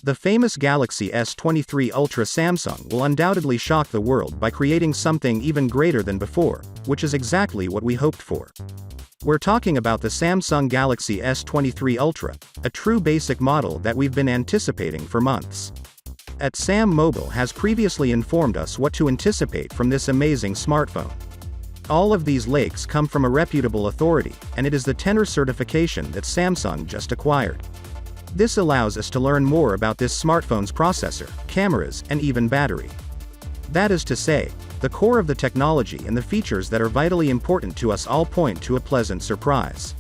The famous Galaxy S23 Ultra Samsung will undoubtedly shock the world by creating something even greater than before, which is exactly what we hoped for. We're talking about the Samsung Galaxy S23 Ultra, a true basic model that we've been anticipating for months. At Sam Mobile has previously informed us what to anticipate from this amazing smartphone. All of these leaks come from a reputable authority, and it is the Tenor certification that Samsung just acquired. This allows us to learn more about this smartphone's processor, cameras, and even battery. That is to say, the core of the technology and the features that are vitally important to us all point to a pleasant surprise.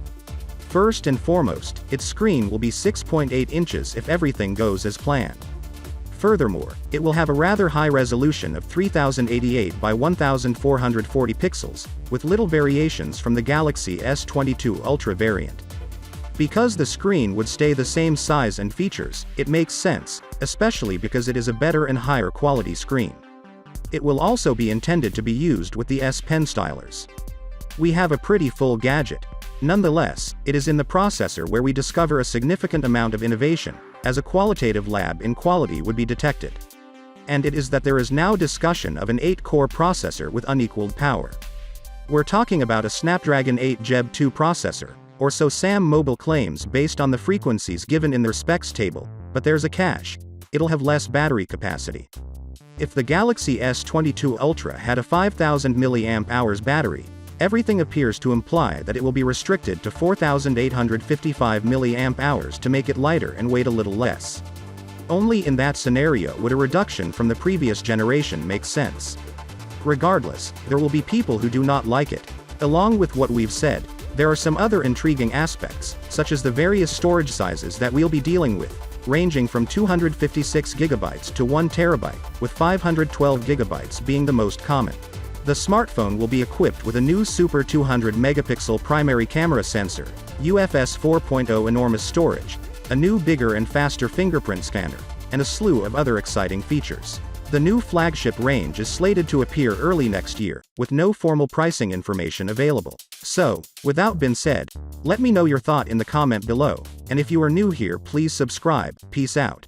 First and foremost, its screen will be 6.8 inches if everything goes as planned. Furthermore, it will have a rather high resolution of 3088 by 1440 pixels, with little variations from the Galaxy S22 Ultra variant. Because the screen would stay the same size and features, it makes sense, especially because it is a better and higher quality screen. It will also be intended to be used with the S Pen stylers. We have a pretty full gadget. Nonetheless, it is in the processor where we discover a significant amount of innovation, as a qualitative lab in quality would be detected. And it is that there is now discussion of an 8-core processor with unequaled power. We're talking about a Snapdragon 8 Gen 2 processor, or so Sam Mobile claims based on the frequencies given in their specs table, but there's a catch: it'll have less battery capacity. If the Galaxy S22 Ultra had a 5000 mAh battery, everything appears to imply that it will be restricted to 4855 mAh to make it lighter and weight a little less. Only in that scenario would a reduction from the previous generation make sense. Regardless, there will be people who do not like it. Along with what we've said, there are some other intriguing aspects, such as the various storage sizes that we'll be dealing with, ranging from 256GB to 1TB, with 512GB being the most common. The smartphone will be equipped with a new Super 200-megapixel primary camera sensor, UFS 4.0 enormous storage, a new bigger and faster fingerprint scanner, and a slew of other exciting features. The new flagship range is slated to appear early next year, with no formal pricing information available. So, with that being said, let me know your thought in the comment below, and if you are new here, please subscribe. Peace out.